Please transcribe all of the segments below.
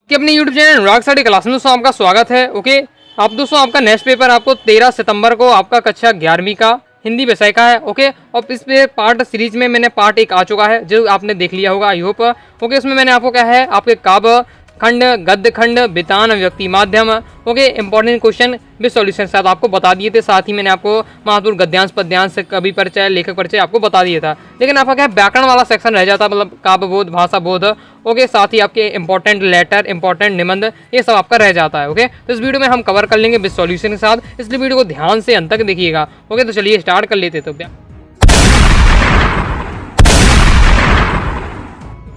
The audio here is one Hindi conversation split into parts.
कि अपने यूट्यूब चैनल अनुराग स्टडी क्लास में दोस्तों आपका स्वागत है। ओके, आप दोस्तों आपका नेक्स्ट पेपर आपको 13 सितंबर को आपका कक्षा 11वीं का हिंदी विषय का है। ओके, और इस पे पार्ट सीरीज में मैंने पार्ट 1 आ चुका है जो आपने देख लिया होगा आई होप। ओके, उसमें मैंने आपको क्या है आपके काव्य खंड, गद्य खंड, वितान, व्यक्ति माध्यम, okay, important question with solution साथ आपको बता दिए थे। साथ ही मैंने आपको महत्वपूर्ण गद्यांश, पद्यांश, कवि परिचय, लेखक परिचय आपको बता दिया था। लेकिन आपका क्या है व्याकरण वाला सेक्शन रह जाता, मतलब काव्य बोध, भाषा बोध, ओके, साथ ही आपके इंपॉर्टेंट लेटर, इंपॉर्टेंट निबंध, ये सब आपका रह जाता है। ओके, तो इस वीडियो में हम कवर कर लेंगे विद सॉल्यूशन के साथ, इसलिए वीडियो को ध्यान से अंत तक देखिएगा। ओके, तो चलिए स्टार्ट कर लेते। तो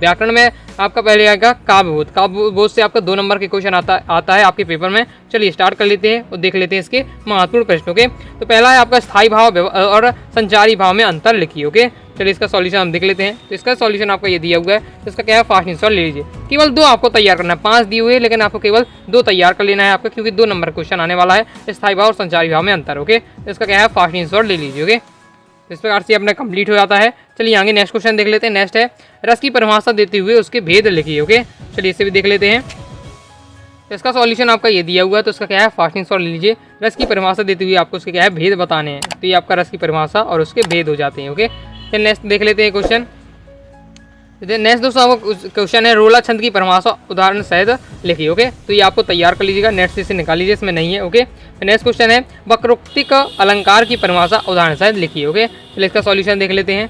व्याकरण में आपका पहले आएगा काव्यबोध। काव्यबोध से आपका 2 नंबर के क्वेश्चन आता है आपके पेपर में। चलिए स्टार्ट कर लेते हैं और देख लेते हैं इसके महत्वपूर्ण प्रश्न। ओके, तो पहला है आपका स्थायी भाव और संचारी भाव में अंतर लिखिए। ओके, चलिए इसका सॉल्यूशन हम देख लेते हैं। तो इसका सॉल्यूशन आपका ये दिया हुआ है, तो इसका क्या है फास्ट आंसर ले लीजिए। केवल 2 आपको तैयार करना है, 5 दिए हुए हैं लेकिन आपको केवल 2 तैयार कर लेना है आपका, क्योंकि 2 नंबर क्वेश्चन आने वाला है स्थायी भाव और संचारी भाव में अंतर। ओके, तो इसका क्या है फास्ट आंसर ले लीजिए। ओके, इस प्रकार से अपना कंप्लीट हो जाता है। चलिए आगे नेक्स्ट क्वेश्चन देख लेते हैं। नेक्स्ट है रस की परिभाषा देते हुए उसके भेद लिखिए। ओके, चलिए इसे भी देख लेते हैं। तो इसका सॉल्यूशन आपका ये दिया हुआ है, तो इसका क्या है फास्ट आंसर ले लीजिए। रस की परिभाषा देते हुए आपको उसके क्या है भेद बताने हैं, तो ये आपका रस की परिभाषा और उसके भेद हो जाते हैं। ओके, चलिए नेक्स्ट देख लेते हैं क्वेश्चन। नेक्स्ट दोस्तों आपको क्वेश्चन है रोला छंद की परिभाषा उदाहरण सहित लिखिए। ओके, तो ये आपको तैयार कर लीजिएगा, नेट से निकाल लीजिए, इसमें नहीं है। ओके, नेक्स्ट क्वेश्चन है वक्रोक्तिक अलंकार की परिभाषा उदाहरण सहित लिखिए। ओके, चलिए इसका सॉल्यूशन देख लेते हैं।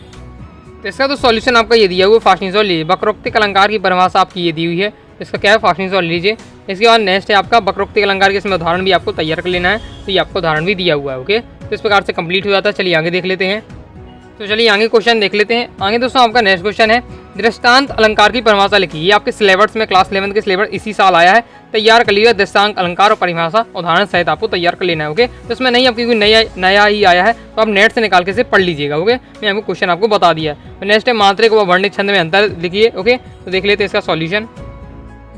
तो इसका तो सॉल्यूशन आपका ये दिया हुआ है, फास्ट आंसर लीजिए। वक्रोक्तिक अलंकार की परिभाषा आपकी ये दी हुई है, इसका क्या है फास्ट आंसर लीजिए। इसके बाद नेक्स्ट है आपका वक्रोक्तिक अलंकार के, इसमें उदाहरण भी आपको तैयार कर लेना है, तो ये आपको उदाहरण भी दिया हुआ है। ओके, तो इस प्रकार से कंप्लीट हो जाता है। चलिए आगे देख लेते हैं। तो चलिए आगे क्वेश्चन देख लेते हैं। आगे दोस्तों आपका नेक्स्ट क्वेश्चन है दृष्टांत अलंकार की परिभाषा लिखिए। ये आपके सिलेबस में क्लास 11 के सिलेबस इसी साल आया है, तैयार कर लीजिए। दृष्टांत अलंकार और परिभाषा उदाहरण सहित आपको तैयार कर लेना है। ओके, तो इसमें नहीं आपकी कोई नया ही आया है, तो आप नेट से निकाल के इसे पढ़ लीजिएगा। ओके, मैं आपको क्वेश्चन आपको बता दिया है। नेक्स्ट है मात्रिक व वर्णिक छंद में अंतर लिखिए। ओके, तो देख लेते हैं इसका सॉल्यूशन।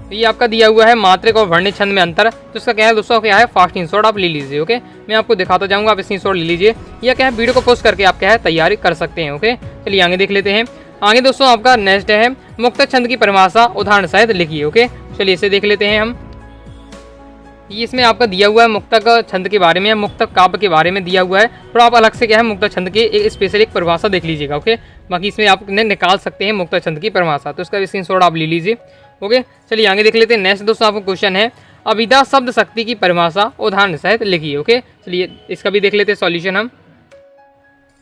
तो ये आपका दिया हुआ है मात्रिक और वर्णिक छंद में अंतर, तो इसका क्या है दोस्तों क्या है फास्ट आंसर आप ले लीजिए। ओके, मैं आपको दिखाता जाऊंगा, आप इसकी शॉर्ट ले लीजिए, या क्या है वीडियो को पोस्ट करके आप क्या है तैयारी कर सकते हैं। ओके, चलिए आगे देख लेते हैं। आगे दोस्तों आपका नेक्स्ट है मुक्तक छंद की परिभाषा उदाहरण सहित लिखिए। ओके, चलिए इसे देख लेते हैं हम। ये इसमें आपका दिया हुआ है मुक्तक छंद के बारे में, मुक्तक काव्य के बारे में दिया हुआ है, तो आप अलग से क्या है मुक्तक छंद के एक स्पेशल एक परिभाषा देख लीजिएगा। ओके, बाकी इसमें आप निकाल सकते हैं मुक्तक छंद की परिभाषा, तो इसका स्क्रीनशॉट आप ले लीजिए। ओके, चलिए आगे देख लेते हैं। नेक्स्ट दोस्तों आपको क्वेश्चन है अभिधा शब्द शक्ति की परिभाषा उदाहरण सहित लिखिए। ओके, चलिए इसका भी देख लेते हैं सॉल्यूशन हम।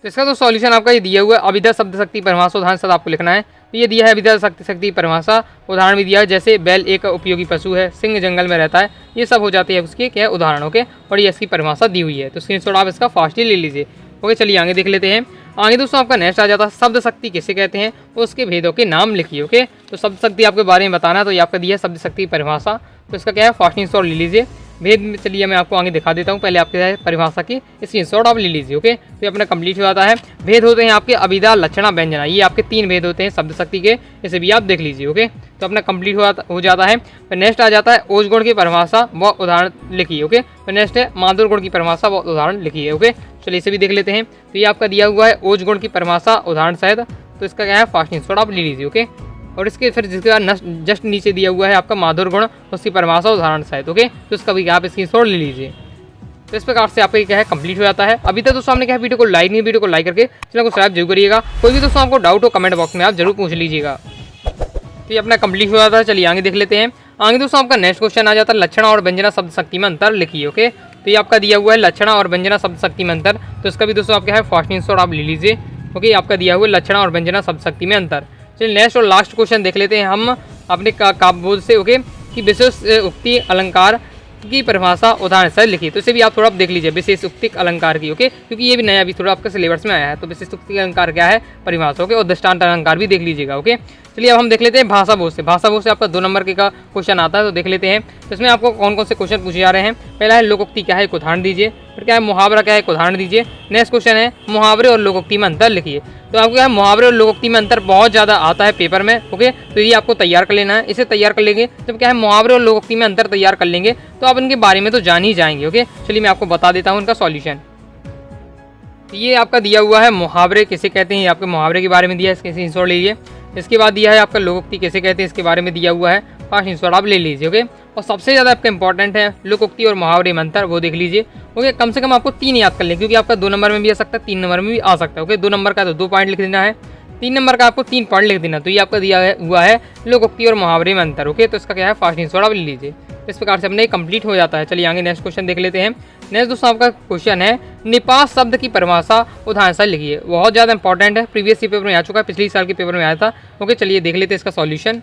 तो इसका तो सॉल्यूशन आपका ये दिया हुआ है अभिधा शब्द शक्ति परिभाषा उदाहरण सहित आपको लिखना है। तो ये दिया है अभिधा शक्ति परिभाषा उदाहरण भी दिया है, जैसे बैल एक उपयोगी पशु है, सिंह जंगल में रहता है, ये सब हो जाते हैं उसके क्या है उदाहरण। ओके, और ये इसकी परिभाषा दी हुई है, तो स्क्रीनशॉट आप इसका फास्ट ही ले लीजिए। ओके, चलिए आगे देख लेते हैं। आगे दोस्तों आपका नेक्स्ट आ जाता है शब्द शक्ति किसे कहते हैं, उसके भेदों के नाम लिखिए। ओके, तो शब्द शक्ति आपके बारे में बताना है, तो ये आपका दिया है शब्द शक्ति परिभाषा, तो इसका क्या है फास्ट आंसर ले लीजिए। भेद में चलिए मैं आपको आगे दिखा देता हूँ, पहले आपके परिभाषा की स्क्रीनशॉट आप ले लीजिए। ओके, तो अपना कंप्लीट हो जाता है। भेद होते हैं आपके अभिधा, लक्षणा, व्यंजना, ये आपके 3 भेद होते हैं शब्द शक्ति के, इसे भी आप देख लीजिए। ओके, तो अपना कंप्लीट हो जाता है। फिर नेक्स्ट आ जाता है ओज गुण की परिभाषा व उदाहरण लिखिए। ओके, फिर नेक्स्ट है माधुर गुण की परिभाषा व उदाहरण लिखिए। ओके, चलिए इसे भी देख लेते हैं। तो ये आपका दिया हुआ है ओज गुण की परिभाषा उदाहरण सहित, तो इसका क्या है फास्ट आंसर आप ले लीजिए। ओके, और इसके फिर जिसके बाद जस्ट नीचे दिया हुआ है आपका माधुर गुण, उसकी परिभाषा उदाहरण सहित। ओके, तो इसका भी आप स्क्रीनशॉट ले लीजिए। तो इस प्रकार से आपका क्या है कंप्लीट हो जाता है। अभी तक दोस्तों आपने क्या है वीडियो को लाइक नहीं, वीडियो को लाइक करके चैनल को सब्सक्राइब जरूर करिएगा। कोई भी दोस्तों आपको डाउट हो कमेंट बॉक्स में आप जरूर पूछ लीजिएगा। तो ये अपना कंप्लीट हो जाता है। चलिए आगे देख लेते हैं। आगे दोस्तों आपका नेक्स्ट क्वेश्चन आ जाता है लक्षणा और व्यंजना शब्द शक्ति में अंतर लिखिए। ओके, तो ये आपका दिया हुआ है लक्षणा और व्यंजना शब्द शक्ति में अंतर, तो इसका भी दोस्तों आप क्या है फास्ट आंसर आप ले लीजिए। ओके, आपका दिया हुआ है लक्षणा और व्यंजना शब्द शक्ति में अंतर। चलिए नेक्स्ट और लास्ट क्वेश्चन देख लेते हैं हम अपने काव्यबोध से। ओके, कि विशेष उक्ति अलंकार की परिभाषा उदाहरण सहित लिखिए, तो इसे भी आप थोड़ा देख लीजिए विशेष उक्ति अलंकार की। ओके, क्योंकि ये भी नया भी थोड़ा आपके सिलेबस में आया है, तो विशेष उक्ति अलंकार क्या है परिभाषा। ओके, और दृष्टांत अलंकार भी देख लीजिएगा। ओके, चलिए अब हम देख लेते हैं भाषा बोध से। भाषा बोध से आपका 2 नंबर के का क्वेश्चन आता है, तो देख लेते हैं। तो इसमें आपको कौन कौन से क्वेश्चन पूछे जा रहे हैं। पहला है लोकोक्ति क्या है, एक उदाहरण दीजिए। फिर क्या है मुहावरा क्या है, एक उदाहरण दीजिए। नेक्स्ट क्वेश्चन है मुहावरे और लोकोक्ति में अंतर लिखिए। तो आपको क्या है मुहावरे और लोकोक्ति में अंतर बहुत ज़्यादा आता है पेपर में। ओके, तो ये आपको तैयार कर लेना है। इसे तैयार कर लेंगे जब क्या है मुहावरे और लोकोक्ति में अंतर तैयार कर लेंगे, तो आप इनके बारे में तो जान ही जाएंगे। ओके, चलिए मैं आपको बता देता हूँ इनका सॉल्यूशन। ये आपका दिया हुआ है मुहावरे किसे कहते हैं, ये आपके मुहावरे के बारे में दिया है, इसके स्क्रीनशॉट लीजिए। इसके बाद दिया है आपका लोकोक्ति किसे कहते हैं, इसके बारे में दिया हुआ है। फास्ट स्क्रीनशॉट आप ले लीजिए। ओके, और सबसे ज़्यादा आपका इंपॉर्टेंट है लोकोक्ति और मुहावरे में अंतर, वो देख लीजिए। ओके, कम से कम आपको 3 याद कर लें, क्योंकि आपका 2 नंबर में भी आ सकता है, 3 नंबर में भी आ सकता है। ओके, 2 नंबर का तो 2 पॉइंट लिख देना है, 3 नंबर का आपको 3 पॉइंट लिख देना। तो ये आपका दिया हुआ है लोकोक्ति और मुहावरे में अंतर। ओके, तो इसका क्या है फास्ट स्क्रीनशॉट आप ले लीजिए। इस प्रकार से अपने कंप्लीट हो जाता है। चलिए आगे नेक्स्ट क्वेश्चन देख लेते हैं। नेक्स्ट दोस्तों आपका क्वेश्चन है निपात शब्द की परिभाषा उदाहरण से लिखिए। बहुत ज़्यादा इंपॉर्टेंट है, प्रीवियस पेपर में आ चुका है, पिछले साल के पेपर में आया था। ओके, चलिए देख लेते हैं इसका सॉल्यूशन।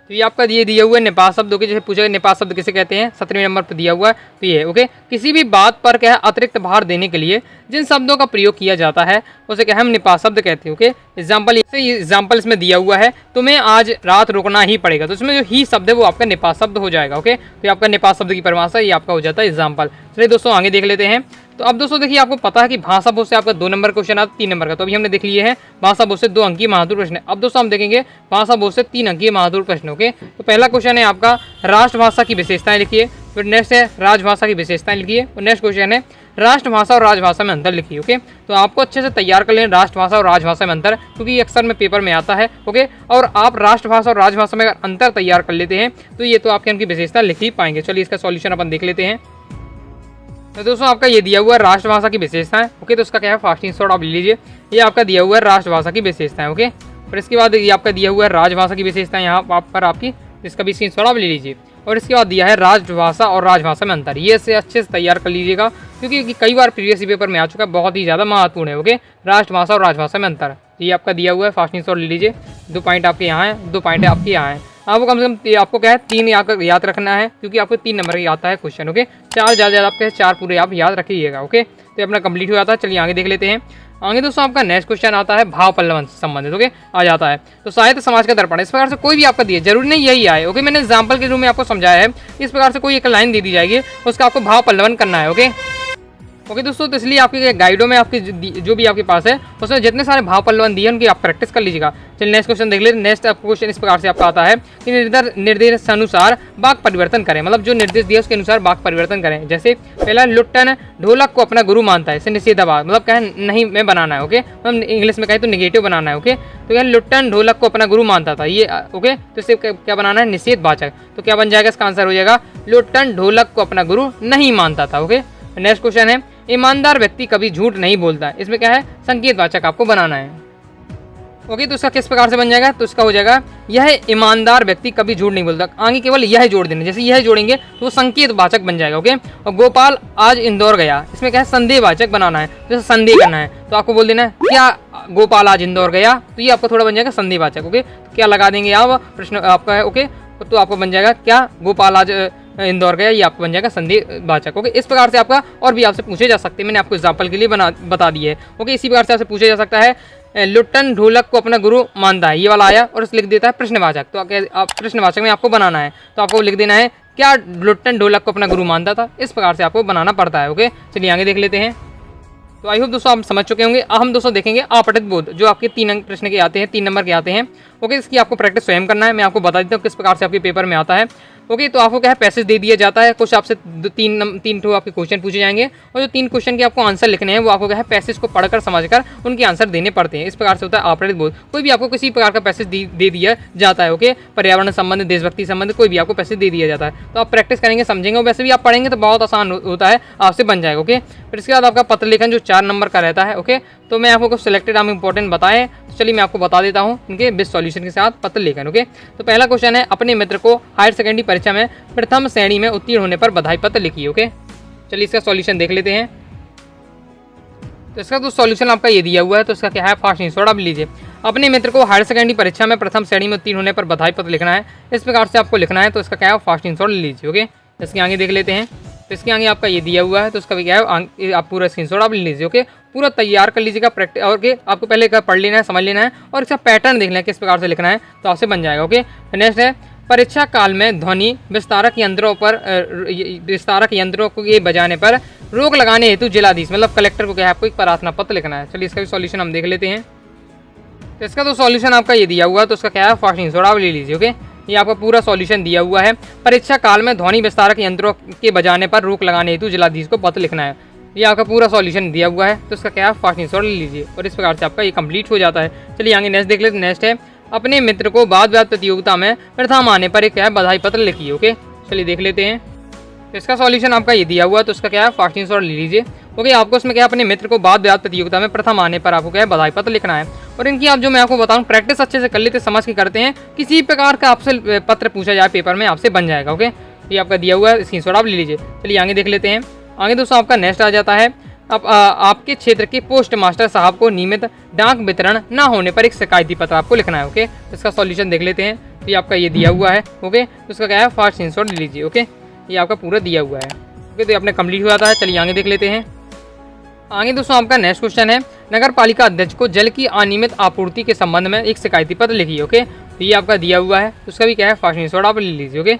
तो ये आपका ये दिया हुआ है निपात शब्द। ओके, जैसे पूछा निपात शब्द किसे कहते हैं, 17वें नंबर पर दिया हुआ है। तो ये ओके, किसी भी बात पर क्या है अतिरिक्त भार देने के लिए जिन शब्दों का प्रयोग किया जाता है उसे क्या हम निपात शब्द कहते हैं। ओके, एग्जाम्पल इसमें दिया हुआ है, तुम्हें आज रात रुकना ही पड़ेगा, तो इसमें जो ही शब्द है वो आपका निपात शब्द हो जाएगा। ओके, तो ये आपका निपात शब्द की परिभाषा ये आपका हो जाता है एग्जाम्पल। चलिए दोस्तों आगे देख लेते हैं। तो अब दोस्तों देखिए, आपको पता है कि भाषा बोध से आपका 2 नंबर क्वेश्चन आता है, 3 नंबर का तो अभी हमने देख लिए हैं। भाषा बोध से 2 अंकीय महत्वपूर्ण प्रश्न है। अब दोस्तों हम देखेंगे भाषा बोध से 3 अंकीय महत्वपूर्ण प्रश्न। ओके, तो पहला क्वेश्चन है आपका राष्ट्रभाषा की विशेषताएं लिखिए। फिर नेक्स्ट है राजभाषा की विशेषताएं लिखिए। और नेक्स्ट क्वेश्चन है राष्ट्रभाषा और राजभाषा में अंतर लिखिए। ओके, तो आपको अच्छे से तैयार कर लें राष्ट्रभाषा और राजभाषा में अंतर, क्योंकि ये अक्सर में पेपर में आता है। ओके, और आप राष्ट्रभाषा और राजभाषा में अगर अंतर तैयार कर लेते हैं तो ये तो आपके उनकी विशेषता लिख ही पाएंगे। चलिए इसका सॉल्यूशन अपन देख लेते हैं। तो दोस्तों आपका ये दिया हुआ है राष्ट्रभाषा की विशेषताएं। ओके, तो उसका क्या है फास्ट स्क्रीनशॉट आप ले लीजिए। ये आपका दिया हुआ है राष्ट्रभाषा की विशेषताएं। ओके, फिर इसके बाद ये आपका दिया हुआ है राजभाषा की विशेषताएं यहाँ पर आपकी, इसका भी स्क्रीनशॉट आप ले लीजिए। और इसके बाद दिया है राजभाषा और राजभाषा में अंतर। ये से अच्छे से तैयार कर लीजिएगा, क्योंकि कई बार प्रीवियस पेपर में आ चुका है, बहुत ही ज़्यादा महत्वपूर्ण है। ओके, राष्ट्रभाषा और राजभाषा में अंतर ये आपका दिया हुआ है, फास्ट स्क्रीनशॉट ले लीजिए। 2 पॉइंट आपके यहाँ हैं, 2 पॉइंट आपके यहाँ हैं। आपको कम से कम आपको क्या है 3 याद रखना है, क्योंकि आपको 3 नंबर का आता है क्वेश्चन। ओके, 4 ज़्यादा आपके 4 पूरे आप याद रखिएगा। ओके, तो अपना कंप्लीट हो जाता है। चलिए आगे देख लेते हैं। आगे दोस्तों आपका नेक्स्ट क्वेश्चन आता है भाव पल्लवन से संबंधित। ओके, आ जाता है तो साहित्य समाज का दर्पण, इस प्रकार से कोई भी आपका दिए, जरूरी नहीं यही आए। ओके, मैंने एग्जाम्पल के रूप में आपको समझाया है, इस प्रकार से कोई एक लाइन दे दी जाएगी, उसका आपको भाव पल्लवन करना है। ओके दोस्तों, तो इसलिए आपके गाइडों में आपकी जो भी आपके पास है उसमें जितने सारे भाव पल्लवन दिए उनकी आप प्रैक्टिस कर लीजिएगा। चलिए नेक्स्ट क्वेश्चन देख लेते हैं। नेक्स्ट क्वेश्चन इस प्रकार से आपका आता है कि निर्देश अनुसार वाक्य परिवर्तन करें, मतलब जो निर्देश दिया उसके अनुसार वाक्य परिवर्तन करें। जैसे पहला लुट्टन ढोलक को अपना गुरु मानता है, इसे निषेधाभास मतलब कहें नहीं में बनाना है। ओके, मतलब इंग्लिश में कहें तो निगेटिव बनाना है। ओके, तो क्या लुट्टन ढोलक को अपना गुरु मानता था, ये ओके, तो इसे क्या बनाना है निषेधवाचक। तो क्या बन जाएगा, इसका आंसर हो जाएगा लुट्टन ढोलक को अपना गुरु नहीं मानता था। ओके, नेक्स्ट क्वेश्चन है ईमानदार व्यक्ति कभी झूठ नहीं बोलता है, इसमें क्या है संकेतवाचक आपको बनाना है। ओके, तो इसका किस प्रकार से बन जाएगा, तो इसका हो जाएगा यह ईमानदार व्यक्ति कभी झूठ नहीं बोलता, आगे केवल यह जोड़ देना, जैसे यह जोड़ेंगे तो वो संकेतवाचक बन जाएगा। ओके, और गोपाल आज इंदौर गया, इसमें क्या है संदेहवाचक बनाना है, जैसे संदेह करना है तो आपको बोल देना है क्या गोपाल आज इंदौर गया, तो ये आपको थोड़ा बन जाएगा संदेहवाचक। ओके, तो क्या लगा देंगे आप, प्रश्न आपका है। ओके, तो आपको बन जाएगा क्या गोपाल आज इंदौर गया, ये आपको बन जाएगा संदेहवाचक। ओके, इस प्रकार से आपका और भी आपसे पूछे जा सकते हैं, मैंने आपको एग्जाम्पल के लिए बता दिए है। ओके, इसी प्रकार से आपसे पूछा जा सकता है लुट्टन ढोलक को अपना गुरु मानता है, ये वाला आया और लिख देता है प्रश्नवाचक। तो आप प्रश्नवाचक में आपको बनाना है, तो आपको लिख देना है क्या लुट्टन ढोलक को अपना गुरु मानता था, इस प्रकार से आपको बनाना पड़ता है। ओके, चलिए आगे देख लेते हैं। तो आई होप दोस्तों आप समझ चुके होंगे। अब हम दोस्तों देखेंगे आपठित बोध, जो आपके 3 अंक प्रश्न के आते हैं, 3 नंबर के आते हैं। ओके, इसकी आपको प्रैक्टिस स्वयं करना है, मैं आपको बता देता हूँ किस प्रकार से आपके पेपर में आता है। ओके, तो आपको क्या है पैसेज दे दिया जाता है, कुछ आपसे 3 ठो आपके क्वेश्चन पूछे जाएंगे और जो 3 क्वेश्चन के आपको आंसर लिखने हैं वो आपको क्या है पैसेज को पढ़कर समझकर उनके आंसर देने पड़ते हैं। इस प्रकार से होता है आपठित बोध। कोई भी आपको किसी प्रकार का पैसेज दे दिया जाता है, ओके, पर्यावरण संबंधित, देशभक्ति संबंधित कोई भी आपको पैसेज दे दिया जाता है, तो आप प्रैक्टिस करेंगे समझेंगे, और वैसे भी आप पढ़ेंगे तो बहुत आसान होता है, आपसे बन जाएगा। ओके, फिर इसके बाद आपका पत्र लेखन जो 4 नंबर का रहता है। ओके, तो मैं आपको कुछ सिलेक्टेड आप इंपॉर्टेंट बताएं, तो चलिए मैं आपको बता देता हूँ इनके बेस्ट सॉल्यूशन के साथ पत्र लेखन। ओके, तो पहला क्वेश्चन है अपने मित्र को हायर सेकेंडरी परीक्षा में प्रथम श्रेणी में उत्तीर्ण होने पर बधाई पत्र लिखिए। ओके, चलिए इसका सॉल्यूशन देख लेते हैं। तो इसका तो सॉल्यूशन आपका ये दिया हुआ है, तो इसका क्या है फास्ट स्क्रीनशॉट आप लीजिए। अपने मित्र को हायर सेकेंडरी परीक्षा में प्रथम श्रेणी में उत्तीर्ण होने पर बधाई पत्र लिखना है, इस प्रकार से आपको लिखना है, तो इसका क्या है फास्ट स्क्रीनशॉट ले लीजिए। ओके, इसके आगे देख लेते हैं। तो इसके आगे आपका ये दिया हुआ है, तो उसका भी क्या है आप पूरा स्क्रीनशॉट आप ले लीजिए। ओके, पूरा तैयार कर लीजिएगा प्रैक्टिस, और के आपको पहले पढ़ लेना है, समझ लेना है और इसका पैटर्न देख लेना है किस प्रकार से लिखना है, तो आपसे बन जाएगा। ओके, नेक्स्ट है परीक्षा काल में ध्वनि विस्तारक यंत्रों को ये बजाने पर रोक लगाने हेतु जिलाधीश मतलब कलेक्टर को क्या है आपको एक प्रार्थना पत्र लिखना है। चलिए इसका भी सॉल्यूशन हम देख लेते हैं। तो इसका तो सॉल्यूशन आपका ये दिया हुआ है, तो उसका क्या है फास्ट स्क्रीनशॉट आप ले लीजिए। ओके, ये आपका पूरा सॉल्यूशन दिया हुआ है। परीक्षा काल में ध्वनि विस्तारक यंत्रों के बजाने पर रोक लगाने हेतु जिलाधीश को पत्र लिखना है, ये आपका पूरा सॉल्यूशन दिया हुआ है, तो इसका क्या है फास्ट स्क्रीनशॉट ले लीजिए और इस प्रकार से आपका ये कंप्लीट हो जाता है। चलिए आगे नेक्स्ट देख लेते हैं। नेक्स्ट है अपने मित्र को वाद विवाद प्रतियोगिता में प्रथम आने पर एक क्या है बधाई पत्र लिखिए। ओके, चलिए देख लेते हैं। तो इसका सॉल्यूशन आपका ये दिया हुआ है, तो इसका क्या है फास्ट स्क्रीनशॉट ले लीजिए। ओके, आपको इसमें क्या है अपने मित्र को वाद विवाद प्रतियोगिता में प्रथम आने पर आपको क्या है बधाई पत्र लिखना है। और इनकी आप जो मैं आपको बताऊं प्रैक्टिस अच्छे से कर लेते, समझ के करते हैं, किसी प्रकार का आपसे पत्र पूछा जाए पेपर में आपसे बन जाएगा। ओके, ये आपका दिया हुआ है, स्क्रीनशॉट आप ले लीजिए। चलिए आगे देख लेते हैं। आगे दोस्तों आपका नेक्स्ट आ जाता है, अब आपके क्षेत्र के पोस्ट मास्टर साहब को नियमित डाक वितरण ना होने पर एक शिकायती पत्र आपको लिखना है। ओके, इसका सॉल्यूशन देख लेते हैं। तो ये आपका ये दिया हुआ है। ओके, तो इसका क्या है फास्ट स्क्रीनशॉट ले लीजिए। ओके, ये आपका पूरा दिया हुआ है। ओके, तो ये अपने कंप्लीट हो जाता है। चलिए आगे देख लेते हैं। आगे दोस्तों आपका नेक्स्ट क्वेश्चन है, नगर पालिका अध्यक्ष को जल की अनियमित आपूर्ति के संबंध में एक शिकायती पत्र लिखिए। ओके, तो ये आपका दिया हुआ है, उसका भी क्या है फास्ट स्क्रीनशॉट आप ले लीजिए। ओके,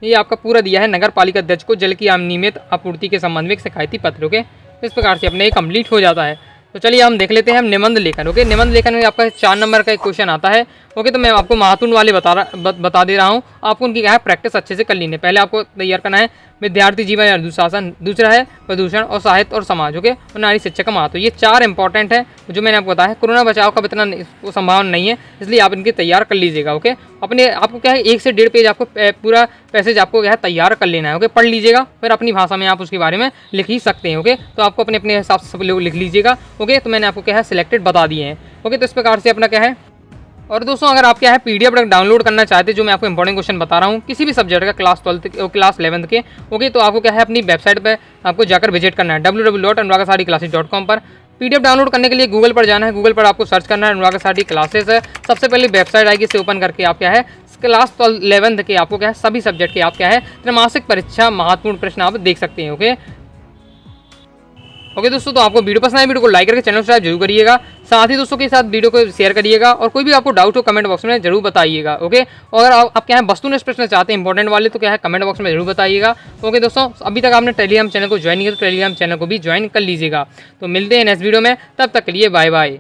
ये आपका पूरा दिया है, नगर पालिका अध्यक्ष को जल की अनियमित आपूर्ति के संबंध में एक शिकायती पत्र। ओके, इस प्रकार से अपने कंप्लीट हो जाता है। तो चलिए हम देख लेते हैं हम निबंध लेखन। ओके, निबंध लेखन में आपका 4 नंबर का एक क्वेश्चन आता है। ओके, तो मैं आपको महत्वपूर्ण वाले बता दे रहा हूँ, आपको उनकी क्या है प्रैक्टिस अच्छे से कर लेनी है। पहले आपको तैयार करना है विद्यार्थी जीवन या अनुशासन, दूसरा है प्रदूषण और साहित्य और समाज। ओके, और नारी शिक्षा का महत्व, ये 4 इंपॉर्टेंट है जो मैंने आपको बताया। कोरोना बचाव का इतना संभावना नहीं है, इसलिए आप इनकी तैयार कर लीजिएगा। ओके, अपने आपको क्या है 1 से 1.5 पेज आपको पूरा पैसेज आपको क्या है तैयार कर लेना है। ओके, पढ़ लीजिएगा, फिर अपनी भाषा में आप उसके बारे में लिख ही सकते हैं। ओके, तो आपको अपने अपने हिसाब से सब लोग लिख लीजिएगा। ओके, तो मैंने आपको क्या है सिलेक्टेड बता दिए हैं। ओके, तो इस प्रकार से अपना क्या है। और दोस्तों अगर आप क्या है PDF डाउनलोड करना चाहते हैं, जो मैं आपको इंपॉर्टेंट क्वेश्चन बता रहा हूँ किसी भी सब्जेक्ट का क्लास 12 क्लास 11 के। ओके, तो आपको क्या है अपनी वेबसाइट पर आपको जाकर विजिट करना है www.anuragsaridiclasses.com पर। PDF डाउनलोड करने के लिए गूगल पर जाना है, गूगल पर आपको सर्च करना है अनुराग साड़ी क्लासेस है। सबसे पहले वेबसाइट आएगी, इसे ओपन करके आप क्या है क्लास 11 के आपको क्या है सभी सब्जेक्ट के आप क्या है त्रैमासिक परीक्षा महत्वपूर्ण प्रश्न आप देख सकते हैं। ओके दोस्तों, तो आपको वीडियो पसंद आए वीडियो को लाइक करके चैनल सब्सक्राइब जरूर करिएगा, साथ ही दोस्तों के साथ वीडियो को शेयर करिएगा, और कोई भी आपको डाउट हो कमेंट बॉक्स में जरूर बताइएगा। ओके, और अगर आप क्या है वस्तुनिष्ठ प्रश्न चाहते हैं इंपॉर्टेंट वाले, तो क्या है कमेंट बॉक्स में जरूर बताइएगा। ओके दोस्तों, अभी तक आपने टेलीग्राम चैनल को ज्वाइन किया तो टेलीग्राम चैनल को भी ज्वाइन कर लीजिएगा। तो मिलते हैं नेक्स्ट वीडियो में, तब तक के लिए बाय बाय।